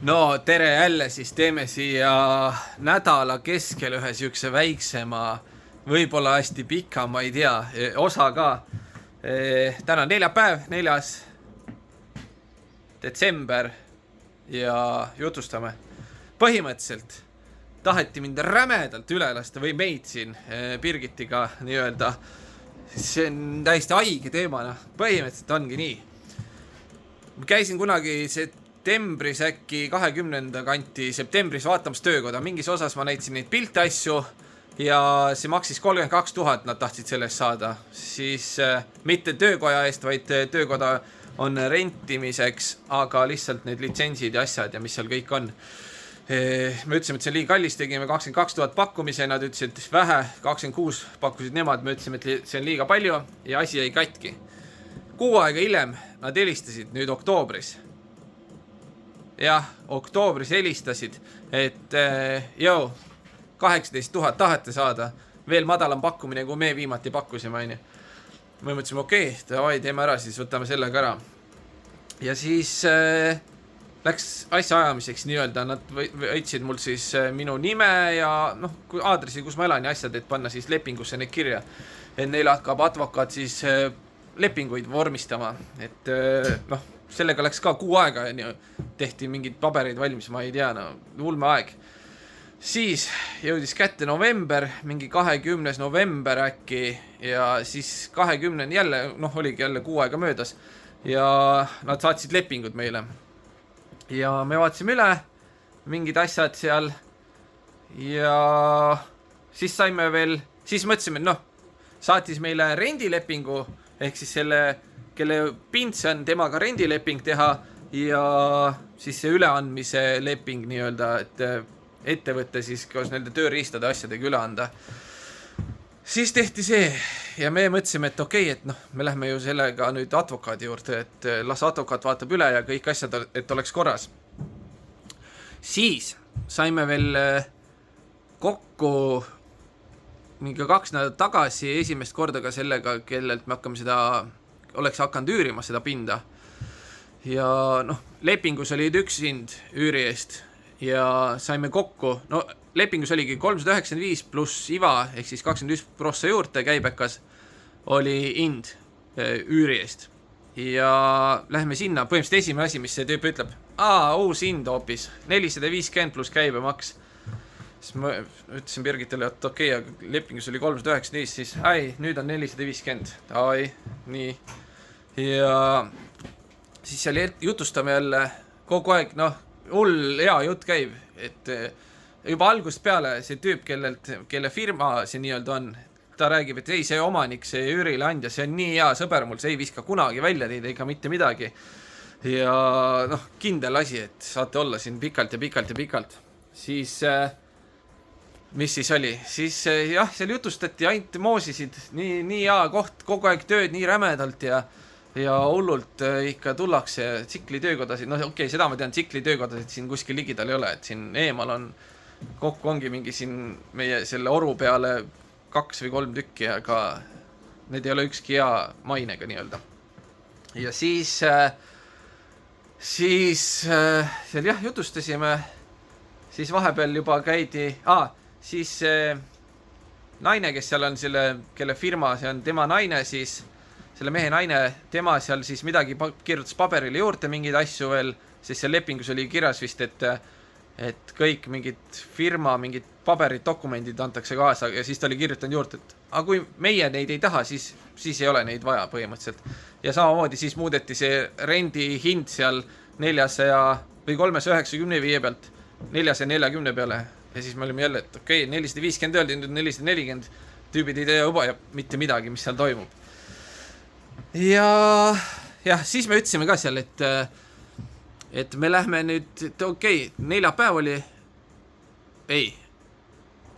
No tere jälle, siis teeme siia nädala keskel ühe siukse väiksema, võib-olla hästi pika, ma ei tea, osa ka. Täna on neljapäev, 4. detsember ja jutustame. Põhimõtteliselt taheti mind rämedalt üle lasta või meid siin Birgitiga nii-öelda. See on täiesti haige teemana, põhimõtteliselt ongi nii. Ma käisin kunagi septembris äkki 20. kanti septembris vaatamas töökoda, mingis osas ma näitasin neid pilte asju ja see maksis 32 000, nad tahtsid sellest saada. Siis mitte töökoja eest, vaid töökoda on rentimiseks, aga lihtsalt need litsentsid ja asjad ja mis seal kõik on. Me ütlesime, et see on liiga kallis, tegime 22 000 pakkumise, nad ütlesid vähe, 26 pakkusid nemad, me ütlesime, et see on liiga palju ja asi jäi katki. Kuu aega hiljem nad helistasid nüüd oktoobris. Jah, oktoobris helistasid, et 18 000 tahate saada, veel madalam pakkumine, kui me viimati pakkusime. Me mõtlesime, okei, teeme ära, siis võtame sellega ära. Ja siis läks asja ajamiseks nii-öelda, nad võitsid mul siis minu nime ja aadressi, kus ma elan ja asjad, et panna siis lepingusse need kirja. Et neil hakkab advokaat siis lepinguid vormistama, et sellega läks ka kuu aega, tehti mingid paberid valmis, ma ei tea, ulme aeg. Siis jõudis kätte november, mingi 20. november äkki ja siis 20. jälle, oligi jälle kuu aega möödas ja nad saatsid lepingud meile. Ja me vaatasime üle mingid asjad seal ja siis saime veel, siis mõtlesime, saatis meile rendilepingu, ehk siis selle, kelle pind see on, temaga rendileping teha ja siis see üleandmise leping nii-öelda, et ettevõtte siis koos nende tööriistade asjadega üle anda. Siis tehti see ja me mõtlesime, et okei, et me lähme ju sellega nüüd advokaadi juurde, et las advokaat vaatab üle ja kõik asjad, et oleks korras. Siis saime veel kokku mingi 2 nädalat tagasi esimest korda ka sellega, kellelt me hakkame oleks hakanud üürima seda pinda. Ja lepingus oli üks hind üüri eest ja saime kokku, lepingus oligi 395 pluss IVA, ehk siis 21% juurde käibekas oli hind üüri eest. Ja lähme sinna, põhimõtteliselt esimene asi, mis see tüüp ütleb, uus hind hoopis, 450 pluss käibemaks. Siis ma ütlesin Birgitele, et okei, lepingus oli 395, siis nüüd on 450, nii. Ja siis seal jutustame jälle kogu aeg, hull hea jutt käib, et juba algusest peale see tüüp, kelle firma see nii-öelda on, ta räägib, et ei, see omanik, see üürile andja, see on nii hea sõber mul, see ei viska kunagi välja teid ega mitte midagi. Ja kindel asi, et saate olla siin pikalt ja pikalt ja pikalt. Siis mis siis oli? Siis jah, seal jutustati, ainult moosisid, nii hea koht, kogu aeg tööd nii rämedalt ja hullult ikka tullakse tsiklitöökodasid, okei, seda ma tean, tsiklitöökodasid siin kuskil ligidal ei ole, et siin eemal on, kokku ongi mingi siin meie selle oru peale 2 või 3 tükki, aga need ei ole ükski hea mainega nii-öelda. Ja siis seal jah, jutustasime, siis vahepeal juba käidi, siis naine, kes seal on kelle firma, see on tema naine, siis selle mehe naine, tema seal siis midagi kirjutas paberile juurde, mingeid asju veel, siis seal lepingus oli kirjas vist, et kõik mingid firma, mingid paberid, dokumendid antakse kaasa ja siis ta oli kirjutanud juurde, et kui meie neid ei taha, siis ei ole neid vaja põhimõtteliselt. Ja samamoodi siis muudeti see rendi hind seal 400 või 395 pealt 440 peale ja siis me olime jälle, et okei, 450 öeldi, nüüd 440, tüübid ei tea juba ja mitte midagi, mis seal toimub. Ja siis me ütlesime ka seal, et me lähme nüüd, okei, neljapäev oli,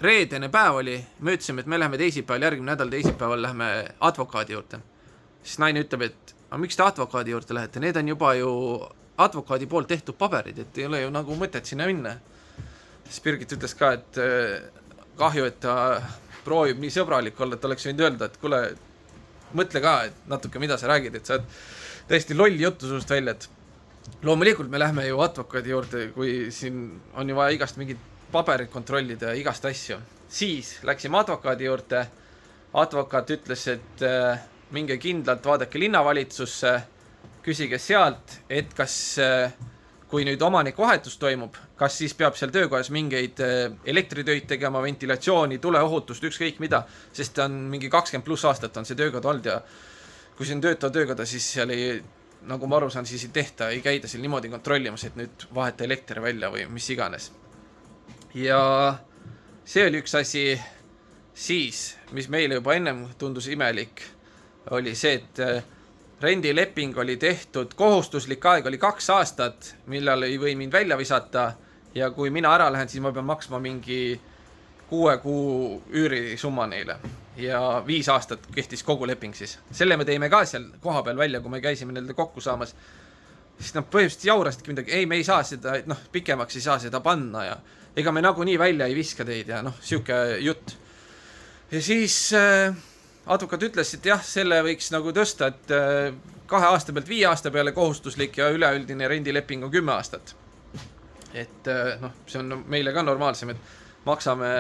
reedene päev oli, me ütlesime, et me lähme teisipäeval, järgmine nädal teisipäeval lähme advokaadi juurde. Siis naine ütleb, et miks te advokaadi juurde lähete, need on juba ju advokaadi poolt tehtud paberid, et ei ole ju nagu mõtet sinna minna. Siis Birgit ütles ka, et kahju, et ta proovib nii sõbralik olla, et oleks võinud öelda, et kuule, mõtle ka, et natuke mida sa räägid, et sa oled täiesti loll juttu suust välja, et loomulikult me lähme ju advokaadi juurde, kui siin on ju vaja igast mingit paberit kontrollida ja igast asju. Siis läksime advokaadi juurde, advokaat ütles, et minge kindlalt vaadake linnavalitsusse, küsige sealt, et kas kui nüüd omanikuvahetus toimub, kas siis peab seal töökojas mingeid elektritöid tegema, ventilatsiooni, tuleohutust, ükskõik mida, sest on mingi 20+ aastat on see töökoda olnud ja kui see on töötav töökoda, siis seal ei, nagu ma aru saan, siis ei tehta, ei käida seal niimoodi kontrollimas, et nüüd vaheta elekter välja või mis iganes. Ja see oli üks asi. Siis, mis meile juba ennem tundus imelik, oli see, et rendileping oli tehtud, kohustuslik aeg oli 2 aastat, millal ei või mind välja visata ja kui mina ära lähen, siis ma pean maksma mingi 6 kuu üürisumma neile ja 5 aastat kehtis kogu leping siis. Selle me teime ka seal koha peal välja, kui me käisime nende kokku saamas. Siis nad põhimõtteliselt jaurasidki midagi, ei, me ei saa seda, pikemaks ei saa seda panna ja ega me nagunii välja ei viska teid ja siuke jutt. Ja siis advokaat ütles, et jah, selle võiks nagu tõsta, et 2 aasta pealt 5 aasta peale kohustuslik ja üleüldine rendileping on 10 aastat. Et see on meile ka normaalsem, et maksame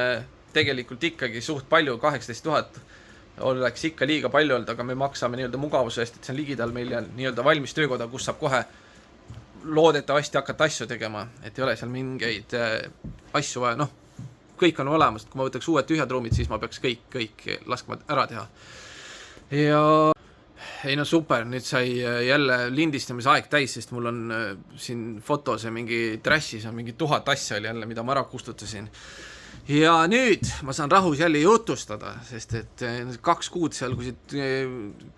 tegelikult ikkagi suht palju, 18 000 oleks ikka liiga palju olnud, aga me maksame nii-öelda mugavuse eest, et see on ligidal meil nii-öelda valmis töökoda, kus saab kohe loodetavasti hakata asju tegema, et ei ole seal mingeid asju vaja, kõik on olemas, kui ma võtaks uued tühjad ruumid, siis ma peaks kõik laskma ära teha. Ja ei super, nüüd sai jälle lindistamise aeg täis, sest mul on siin fotos ja mingi trashis on mingi 1000 asja oli jälle, mida ma ära kustutasin. Ja nüüd ma saan rahus jälle jutustada, sest et 2 kuud seal, kui see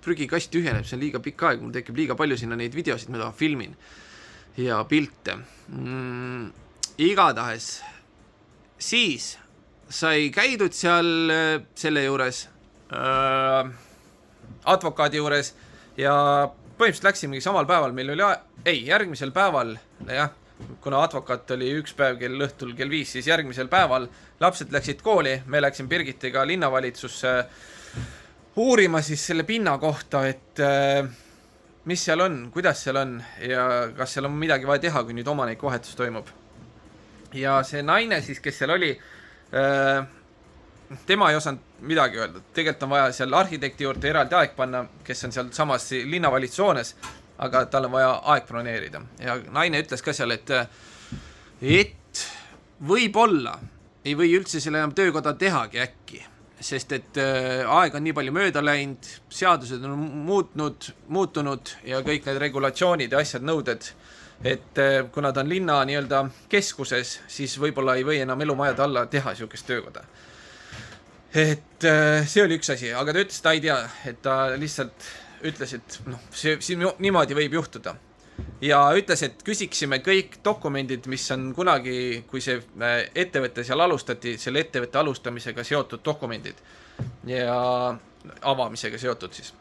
prügikast tühjeneb, see on liiga pikk aeg, mul tekib liiga palju sinna neid videosid, mida ma filmin ja pilte. Igatahes siis sai käidud seal selle juures, advokaadi juures ja põhimõtteliselt läksimegi samal päeval, meil oli järgmisel päeval, jah, kuna advokaat oli üks päev õhtul kell 5, siis järgmisel päeval lapsed läksid kooli, me läksin Birgitiga linnavalitsusse uurima siis selle pinna kohta, et mis seal on, kuidas seal on ja kas seal on midagi vaja teha, kui nüüd omanikuvahetus toimub. Ja see naine siis, kes seal oli, tema ei osanud midagi öelda. Tegelikult on vaja seal arhitekti juurde eraldi aeg panna, kes on seal samas linnavalitsushoones, aga tal on vaja aeg broneerida. Ja naine ütles ka seal, et võib-olla ei või üldse selle enam töökoda tehagi äkki, sest et aeg on nii palju mööda läinud, seadused on muutunud ja kõik need regulatsioonid ja asjad, nõuded, et kuna ta on linna nii-öelda keskuses, siis võib-olla ei või enam elumajade alla teha siukest töökoda. Et see oli üks asi, aga ta ütles, et ta ei tea, et ta lihtsalt ütles, et see niimoodi võib juhtuda. Ja ütles, et küsiksime kõik dokumendid, mis on kunagi, kui see ettevõtte seal alustati, selle ettevõtte alustamisega seotud dokumendid ja avamisega seotud siis.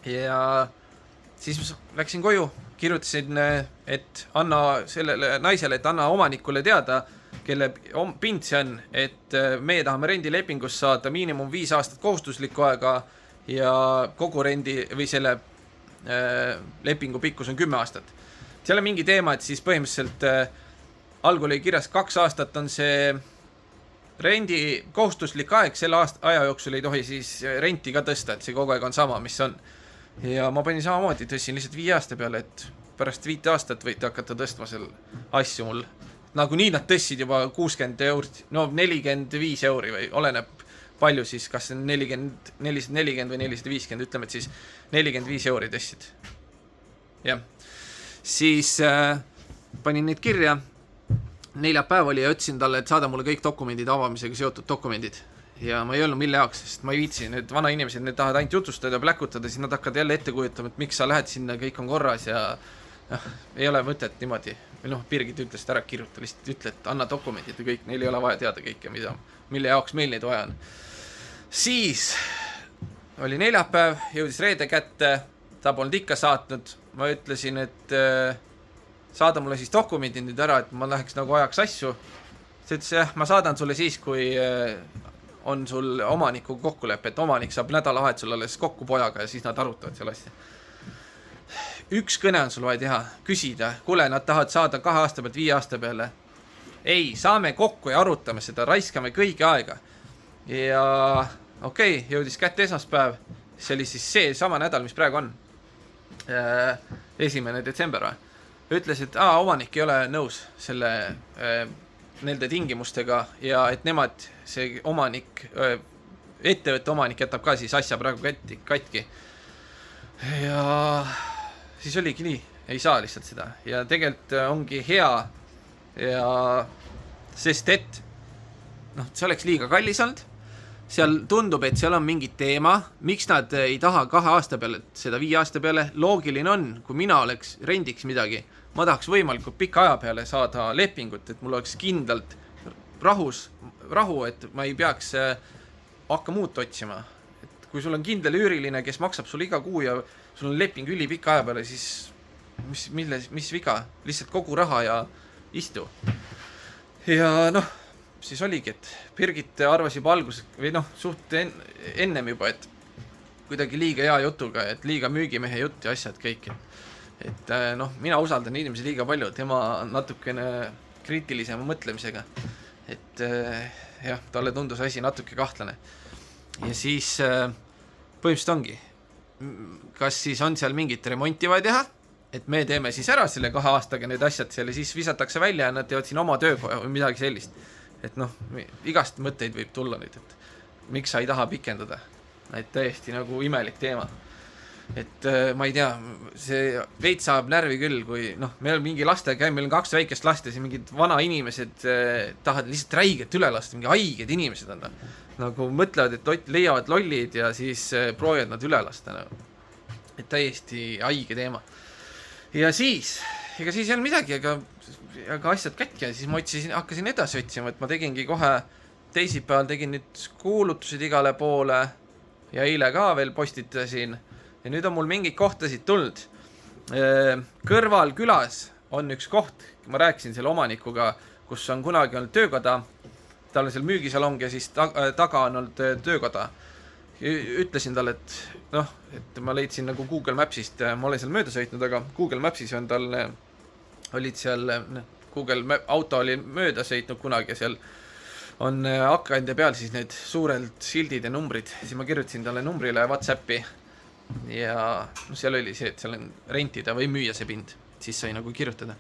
Ja siis läksin koju, kirjutasin, et anna sellele naisele, et anna omanikule teada, kelle pind see on, et meie tahame rendilepingust saada miinimum 5 aastat kohustuslikku aega ja kogu rendi või selle lepingu pikkus on 10 aastat. Seal on mingi teema, et siis põhimõtteliselt algul oli kirjas 2 aastat on see rendi kohustuslik aeg, selle aja jooksul ei tohi siis renti ka tõsta, et see kogu aeg on sama, mis on. Ja ma panin samamoodi, tõstsin lihtsalt 5 aasta peale, et pärast 5 aastat võite hakata tõstma seal asju mul. Nagu nii nad tõstsid juba 60 eurot, 45 euri või oleneb palju siis, kas on 440 või 450, ütleme, et siis 45 euri tõstsid. Jah. Siis panin neid kirja, 4 päev oli ja ütlesin talle, et saada mulle kõik dokumendid, avamisega seotud dokumendid. Ja ma ei öelnud mille jaoks, sest ma ei viitsi, need vana inimesed, need tahavad ainult jutustada ja pläkutada, siis nad hakkavad jälle ette kujutama, et miks sa lähed sinna, kõik on korras ja ei ole mõtet niimoodi. Või Birgit ütles, et ära kirjuta, lihtsalt ütle, et anna dokumendid ja kõik, neil ei ole vaja teada kõike, mille jaoks meil neid vaja on. Siis oli neljapäev, jõudis reede kätte, ta polnud ikka saatnud, ma ütlesin, et saada mulle siis dokumendid nüüd ära, et ma läheks nagu ajaks asju. Ta ütles, jah, ma saadan sulle siis, kui on sul omaniku kokkulepe, et omanik saab nädalavahetusel alles kokku pojaga ja siis nad arutavad seal asja. üks kõne on sul vaja teha, küsida, kuule, nad tahavad saada 2 aasta pealt 5 aasta peale. Ei, saame kokku ja arutame seda, raiskame kõigi aega. Ja okei, jõudis kätte esmaspäev, see oli siis see sama nädal, mis praegu on. 1. detsember või? Ütles, et omanik ei ole nõus selle nende tingimustega ja et nemad, see omanik, ettevõtte omanik jätab ka siis asja praegu katki. Ja siis oligi nii, ei saa lihtsalt seda. Ja tegelikult ongi hea ja sest et see oleks liiga kallis olnud. Seal tundub, et seal on mingi teema, miks nad ei taha 2 aasta peale, seda 5 aasta peale. Loogiline on, kui mina oleks rendiks midagi, ma tahaks võimalikult pika aja peale saada lepingut, et mul oleks kindlalt rahu, et ma ei peaks hakka muud otsima. Et kui sul on kindel üüriline, kes maksab sul iga kuu ja sul on leping ülipika aja peale, siis mis viga? Lihtsalt kogu raha ja istu. Ja siis oligi, et Birgit arvas juba alguses või suht ennem juba, et kuidagi liiga hea jutuga, et liiga müügimehe jutt ja asjad kõik. Et mina usaldan inimesi liiga palju, tema natukene kriitilisema mõtlemisega. Et jah, talle tundus asi natuke kahtlane. Ja siis põhimõtteliselt ongi, kas siis on seal mingit remonti vaja teha, et me teeme siis ära selle 2 aastaga need asjad selle, siis visatakse välja ja nad teevad siin oma töökoja või midagi sellist. Et igast mõtteid võib tulla nüüd, et miks sa ei taha pikendada. Et täiesti nagu imelik teema. Et ma ei tea, see veits saab närvi küll, kui meil on mingi laste käib, meil on 2 väikest last ja siis mingid vana inimesed tahavad lihtsalt räiget üle lasta, mingi haiged inimesed on. Nagu mõtlevad, et leiavad lollid ja siis proovivad nad üle lasta. Et täiesti haige teema. Ja siis, ega siis ei olnud midagi, aga asjad kätki ja siis ma hakkasin edasi otsima, et ma tegingi kohe teisipäeval tegin nüüd kuulutused igale poole ja eile ka veel postitasin ja nüüd on mul mingeid kohtasid tulnud. Kõrval külas on üks koht, ma rääkisin selle omanikuga, kus on kunagi olnud töökoda, tal on seal müügisalong ja siis taga on olnud töökoda. Ütlesin talle, et ma leidsin nagu Google Mapsist, ma olen seal mööda sõitnud, aga Google Mapsis on tal olid seal, Google auto oli mööda sõitnud kunagi ja seal on akende peal siis need suurelt sildid ja numbrid. Siis ma kirjutasin talle numbrile WhatsAppi ja seal oli see, et seal on rentida või müüa see pind. Siis sai nagu kirjutada.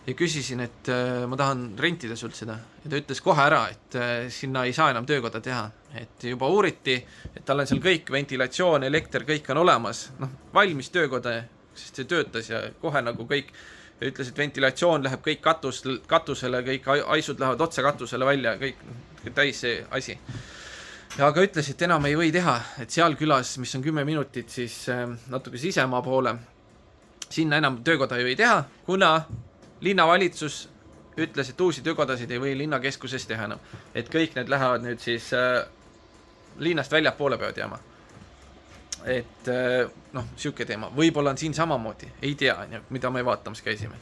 Ja küsisin, et ma tahan rentida sult seda. Ja ta ütles kohe ära, et sinna ei saa enam töökoda teha. Et juba uuriti, et tal on seal kõik, ventilatsioon, elekter, kõik on olemas. Valmis töökoda, sest see töötas ja kohe nagu kõik. Ja ütles, et ventilatsioon läheb kõik katusele, kõik aisud lähevad otse katusele välja, kõik täis see asi. Ja aga ütles, et enam ei või teha, et seal külas, mis on 10 minutit, siis natuke sisemaa poole, sinna enam töökoda ei või teha, kuna linnavalitsus ütles, et uusi töökodasid ei või linnakeskuses teha enam. Et kõik need lähevad nüüd siis linnast väljapoole peavad jääma. Et siuke teema. Võib-olla on siin samamoodi. Ei tea, mida me vaatamas käisime.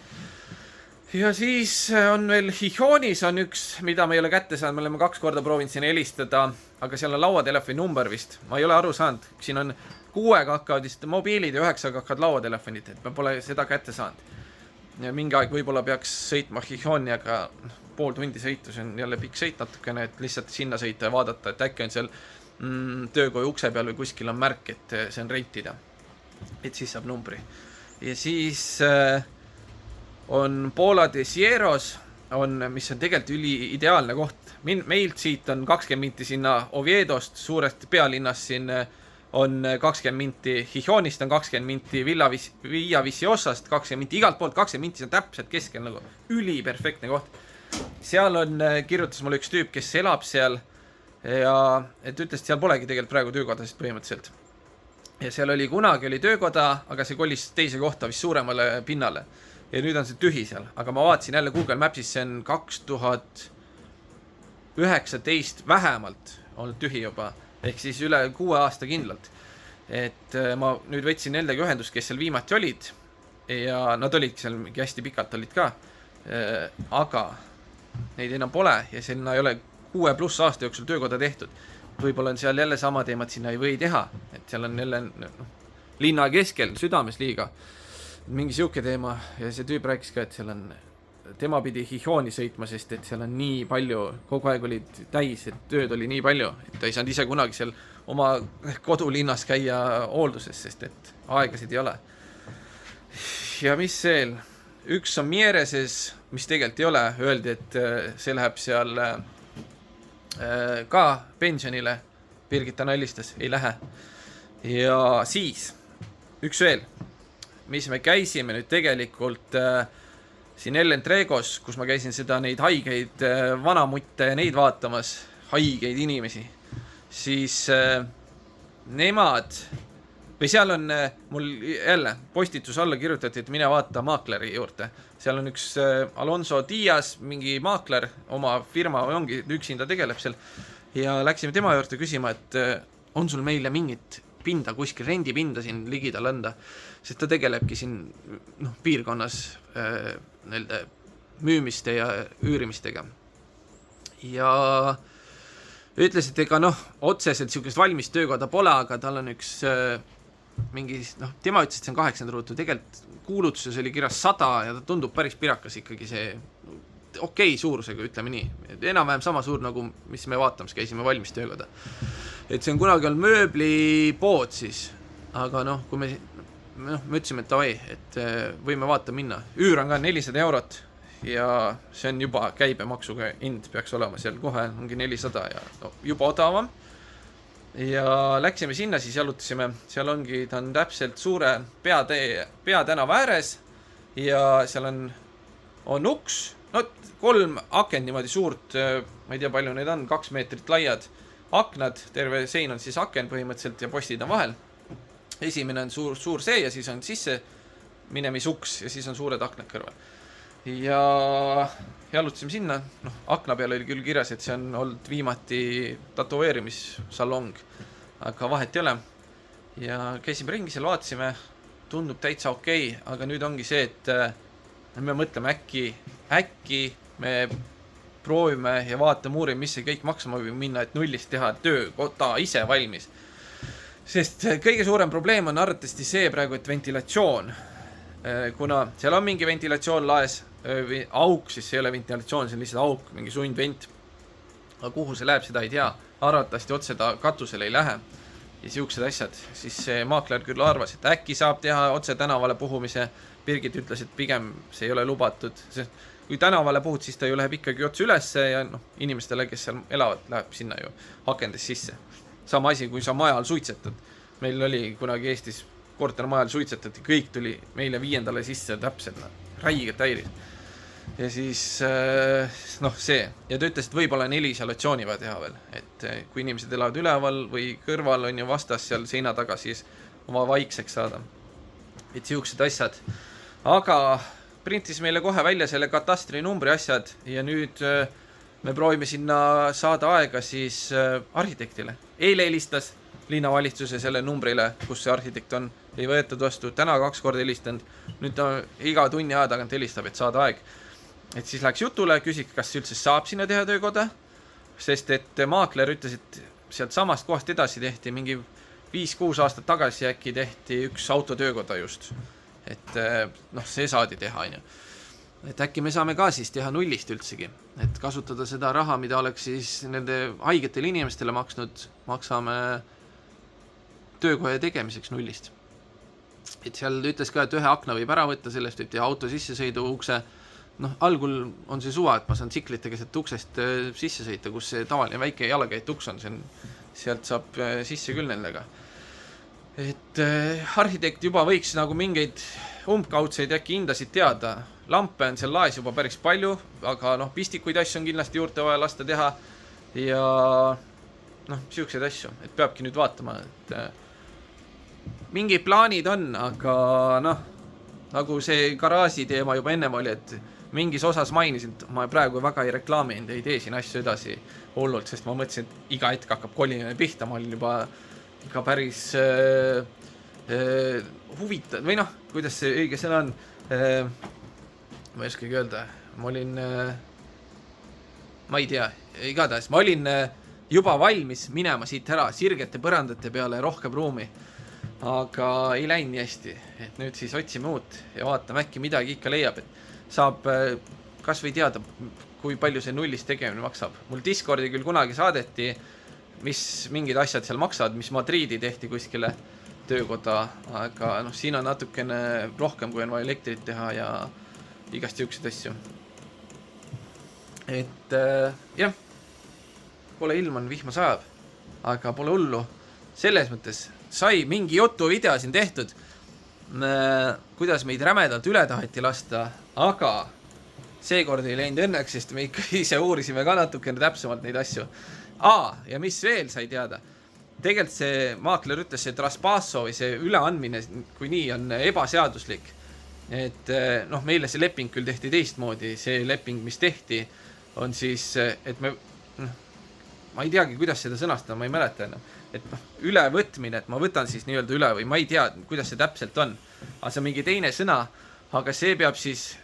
Ja siis on veel Hihoonis on üks, mida me ei ole kätte saanud. Me oleme 2 korda proovinud sinna helistada, aga seal on lauatelefoni number vist. Ma ei ole aru saanud. Siin on 6 hakkavad vist mobiilid ja 9 hakkavad lauatelefonid. Et me pole seda kätte saanud. Ja mingi aeg võib-olla peaks sõitma Hihooni, aga pool tundi sõitu, see on jälle pikk sõit natukene, et lihtsalt sinna sõita ja vaadata, et äkki on seal töökoju ukse peal või kuskil on märk, et see on rentida. Et siis saab numbri. Ja siis on Pola de Sieros, mis on tegelikult ideaalne koht. Meilt siit on 20 minti sinna Oviedost, suurest pealinnast siin on 20 minti, Hihoonist on 20 minti, Villa Visiosast 20 minti, igalt poolt 20 minti, see on täpselt keskel nagu üliperfektne koht. Seal on, kirjutas mulle üks tüüp, kes elab seal ja et ütles, et seal polegi tegelikult praegu töökodasid põhimõtteliselt. Ja seal oli kunagi oli töökoda, aga see kolis teise kohta vist suuremale pinnale. Ja nüüd on see tühi seal, aga ma vaatasin jälle Google Mapsis, see on 2019 vähemalt olnud tühi juba. Ehk siis üle 6 aasta kindlalt. Et ma nüüd võtsin nendega ühendust, kes seal viimati olid ja nad olid seal hästi pikalt olid ka. Aga neid enam pole ja sinna ei ole 6+ aasta jooksul töökoda tehtud. Võib-olla on seal jälle sama teema, et sinna ei või teha. Et seal on jälle linna keskel, südames liiga. mingi siuke teema ja see tüüp rääkis ka, et seal on, tema pidi Hihoni sõitma, sest et seal on nii palju, kogu aeg olid täis, et tööd oli nii palju, et ta ei saanud ise kunagi seal oma kodulinnas käia hoolduses, sest et aegasid ei ole. Ja mis veel? Üks on Miereses, mis tegelikult ei ole, öeldi, et see läheb seal ka pensionile. Birgitta nallistas, ei lähe. Ja siis, üks veel, mis me käisime nüüd tegelikult siin Ellen Tregos, kus ma käisin seda neid haigeid vanamutte ja neid vaatamas, haigeid inimesi, siis nemad, või seal on mul jälle postitus alla kirjutati, et mine vaata maakleri juurde. Seal on üks Alonso Diaz, mingi maakler, oma firma ongi, üksinda tegeleb seal. Ja läksime tema juurde küsima, et on sul meile mingit pinda, kuskil rendipinda siin ligidal anda, sest ta tegelebki siin piirkonnas müümiste ja üürimistega. Ja ütles, et ega otseselt siukest valmis töökoda pole, aga tal on üks mingi, tema ütles, et see on 8 ruutu, tegelikult kuulutuses oli kirjas 100 ja ta tundub päris pirakas ikkagi see okei suurusega, ütleme nii. Enam-vähem sama suur, nagu mis me vaatamas käisime valmis töökoda. Et see on kunagi olnud mööblipood siis, aga kui me ütlesime, et davai, et võime vaata minna. Üür on ka 400 eurot ja see on juba käibemaksuga hind peaks olema seal kohe, ongi 400 ja juba odavam. Ja läksime sinna, siis jalutasime, seal ongi, ta on täpselt suure peatänava ääres ja seal on uks, 3 akent niimoodi suurt, ma ei tea palju need on, 2 meetrit laiad aknad, terve sein on siis aken põhimõtteliselt ja postid on vahel. Esimene on suur see ja siis on sisse minemisuks ja siis on suured aknad kõrval. Ja jalutasime sinna, akna peal oli küll kirjas, et see on olnud viimati tatoveerimissalong, aga vahet ei ole. Ja käisime ringi seal, vaatasime, tundub täitsa okei, aga nüüd ongi see, et me mõtleme äkki me proovime ja vaatame uurime, mis see kõik maksma võib minna, et nullist teha töökoda ise valmis. Sest kõige suurem probleem on arvatavasti see praegu, et ventilatsioon, kuna seal on mingi ventilatsioon laes, auk, siis see ei ole ventilatsioon, see on lihtsalt auk, mingi sundvent. Aga kuhu see läheb, seda ei tea. Arvatavasti otse ta katusele ei lähe ja siuksed asjad. Siis see maakler küll arvas, et äkki saab teha otse tänavale puhumise. Birgit ütles, et pigem see ei ole lubatud. Sest kui tänavale puhud, siis ta ju läheb ikkagi otse ülesse ja inimestele, kes seal elavad, läheb sinna ju hakendes sisse. Sama asi, kui sa majal suitsetad. Meil oli kunagi Eestis kortermajal suitsetati, kõik tuli meile 5. sisse täpselt, räiged häirid. Ja siis, see. Ja ta ütles, et võib-olla 4 isolatsiooni vaja teha veel. Et kui inimesed elavad üleval või kõrval on ju vastas seal seina taga, siis oma vaikseks saada. Et siuksed asjad. Aga printis meile kohe välja selle katastri numbri asjad ja nüüd me proovime sinna saada aega siis arhitektile. Eile helistas linnavalitsuse selle numbrile, kus see arhitekt on, ei võetud vastu, täna 2 korda helistanud, nüüd ta iga tunni aja tagant helistab, et saada aeg. Et siis läks jutule, küsiks, kas üldse saab sinna teha töökoda, sest et maakler ütles, et sealt samast kohast edasi tehti mingi 5-6 aastat tagasi äkki tehti üks autotöökoda just. Et see saadi teha, on ju. Et äkki me saame ka siis teha nullist üldsegi, et kasutada seda raha, mida oleks siis nende haigetele inimestele maksame töökoja tegemiseks nullist. Et seal ütles ka, et ühe akna võib ära võtta sellest, et auto sissesõidu ukse, algul on see suva, et ma saan tsiklitega sealt uksest sisse sõita, kus see tavaline väike jalakäit uks on, sealt saab sisse küll nendega. Et arhitekt juba võiks nagu mingeid umbkaudseid äkki hindasid teada. Lampe on seal laes juba päris palju, aga pistikuid asju on kindlasti juurde vaja lasta teha ja siukseid asju, et peabki nüüd vaatama, et mingi plaanid on, aga nagu see garaaži teema juba ennem oli, et mingis osas mainisin, et ma praegu väga ei reklaaminud, ei tee siin asju edasi hullult, sest ma mõtlesin, et iga hetk hakkab kolimine pihta, ma olin juba ikka päris huvitav, või kuidas see õige sõna on, ma ei oskagi öelda, ma olin, ma ei tea, igatahes, ma olin juba valmis minema siit ära sirgete põrandate peale rohkem ruumi. aga ei läinud nii hästi, et nüüd siis otsime uut ja vaatame, äkki midagi ikka leiab, et saab kas või teada, kui palju see nullist tegemine maksab. Mul Discordi küll kunagi saadeti, mis mingid asjad seal maksavad, mis Madriidi tehti kuskile töökoda, aga noh, siin on natukene rohkem, kui on vaja elektrit teha ja igast siukseid asju. Et jah, pole ilm on vihma sajab, aga pole hullu. Selles mõttes sai mingi jutuvideo siin tehtud, kuidas meid rämedalt üle taheti lasta, aga seekord ei läinud õnneks, sest me ikka ise uurisime ka natukene täpsemalt neid asju. Ja mis veel sai teada? Tegelikult see maakler ütles, et traspasso või see üleandmine kui nii on ebaseaduslik. Et noh, meile see leping küll tehti teistmoodi, see leping, mis tehti, on siis, et ma ei teagi, kuidas seda sõnastada, ma ei mäleta enam. Et ülevõtmine, et ma võtan siis nii-öelda üle või ma ei tea, kuidas see täpselt on. Aga see on mingi teine sõna, aga see peab siis,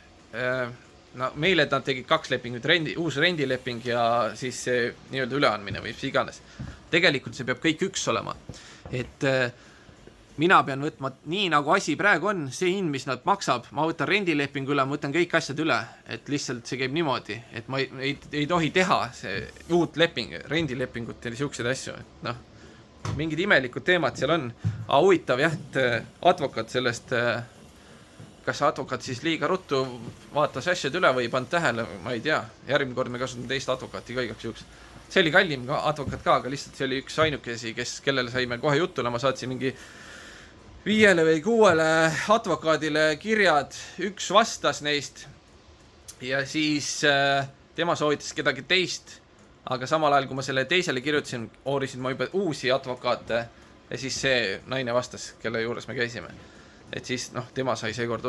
meile nad tegid 2 lepingut, uus rendileping ja siis see nii-öelda üleandmine või mis iganes. Tegelikult see peab kõik üks olema. Et mina pean võtma nii, nagu asi praegu on, see hind, mis nad maksab, ma võtan rendilepingu üle, ma võtan kõik asjad üle, et lihtsalt see käib niimoodi, et ma ei tohi teha see uut rendilepingut ja siukseid asju, et noh, mingid imelikud teemad seal on, aga huvitav jah, et advokaat sellest, kas advokaat siis liiga ruttu vaatas asjad üle või ei pannud tähele, ma ei tea, järgmine kord me kasutame teist advokaati ka igaks juhuks. See oli kallim advokaat ka, aga lihtsalt see oli üks ainukesi, kellele saime kohe jutule, ma saatsin mingi 5 või 6 advokaadile kirjad, üks vastas neist ja siis tema soovitas kedagi teist, aga samal ajal, kui ma selle teisele kirjutasin, oorisin ma juba uusi advokaate ja siis see naine vastas, kelle juures me käisime. Et siis tema sai seekord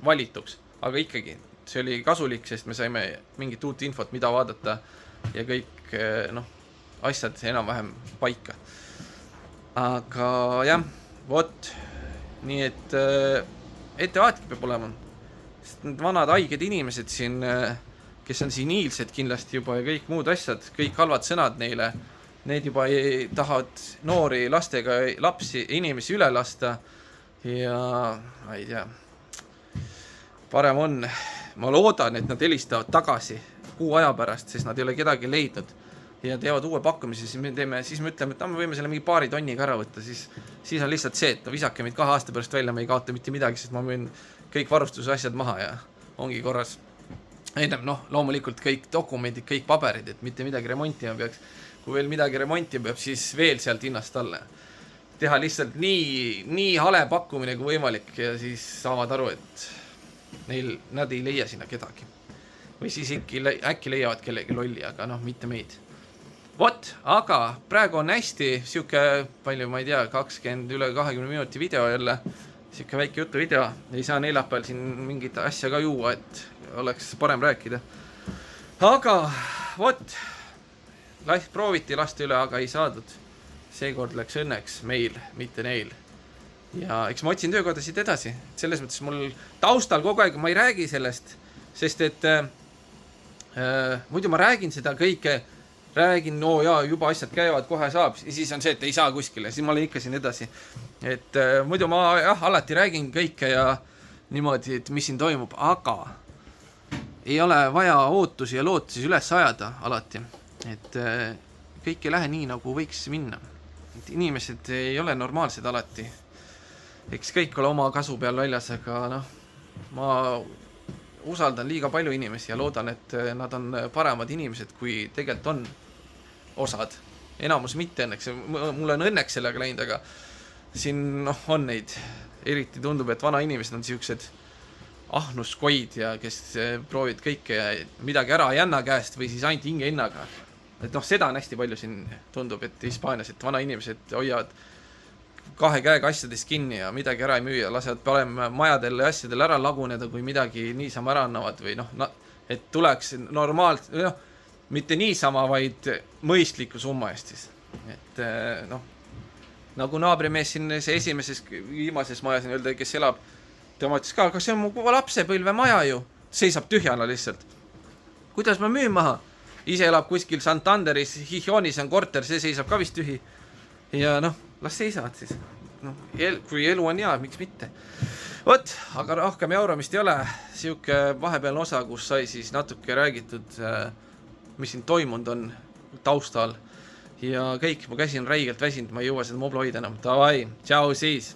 valituks, aga ikkagi see oli kasulik, sest me saime mingit uut infot, mida vaadata ja kõik asjad enam-vähem paika. Aga jah, vot, nii et ettevaatlik peab olema. Sest need vanad haiged inimesed siin, kes on siniilsed kindlasti juba ja kõik muud asjad, kõik halvad sõnad neile, need juba ei tahavad noori lastega inimesi üle lasta ja ma ei tea, parem on, ma loodan, et nad helistavad tagasi kuu aja pärast, sest nad ei ole kedagi leidnud ja teevad uue pakkumise, siis me ütleme, et me võime selle mingi paari tonniga ära võtta, siis on lihtsalt see, et visake meid 2 aasta pärast välja, me ei kaota mitte midagi, sest ma müün kõik varustuse asjad maha ja ongi korras. Ennem loomulikult kõik dokumendid, kõik paberid, et mitte midagi remontima peaks. Kui veel midagi remontima peab, siis veel sealt hinnast alla. Teha lihtsalt nii hale pakkumine kui võimalik ja siis saavad aru, et nad ei leia sinna kedagi. Või siis äkki leiavad kellegi lolli, aga mitte meid. Vot, aga praegu on hästi siuke palju, ma ei tea, üle 20 minuti video jälle, siuke väike jutu video, ei saa neljapäeval siin mingit asja ka juua, et oleks parem rääkida. Aga vot, prooviti lasta üle, aga ei saadud. Seekord läks õnneks meil, mitte neil. Ja eks ma otsin töökodasid edasi. Selles mõttes mul taustal kogu aeg, ma ei räägi sellest, sest et muidu ma räägin seda kõike, räägin, juba asjad käivad, kohe saab, ja siis on see, et ei saa kuskile, siis ma olen ikka siin edasi. Et muidu ma alati räägin kõike ja niimoodi, et mis siin toimub, aga ei ole vaja ootusi ja lootusi üles ajada alati. Et kõik ei lähe nii, nagu võiks minna. Et inimesed ei ole normaalsed alati. Eks kõik ole oma kasu peal väljas, aga ma usaldan liiga palju inimesi ja loodan, et nad on paremad inimesed, kui tegelikult on osad. Enamus mitte õnneks. Mul on õnneks sellega läinud, aga siin on neid. Eriti tundub, et vana inimesed on siuksed ahnuskoid ja kes proovid kõike ja midagi ära ei anna käest või siis ainult hinge hinnaga. Et seda on hästi palju siin tundub, et Hispaanias, et vana inimesed hoiavad 2 käega asjadest kinni ja midagi ära ei müüa, lasevad parem majadel ja asjadel ära laguneda, kui midagi niisama ära annavad või et tuleks normaalselt, mitte niisama, vaid mõistliku summa eest siis. Et nagu naabrimees siin see viimases majas öelda, kes elab, tema ütles ka, aga see on mu lapsepõlve maja ju, seisab tühjana lihtsalt. Kuidas ma müün maha? Ise elab kuskil Santanderis, Hihionis on korter, see seisab ka vist tühi. Ja las seisavad siis. noh, kui elu on hea, miks mitte. Vot, aga rohkem jauramist ei ole, siuke vahepealne osa, kus sai siis natuke räägitud, mis siin toimunud on taustal ja kõik, mu käsi on räigelt väsinud, ma ei jõua seda moblu hoida enam, davai, tšau siis!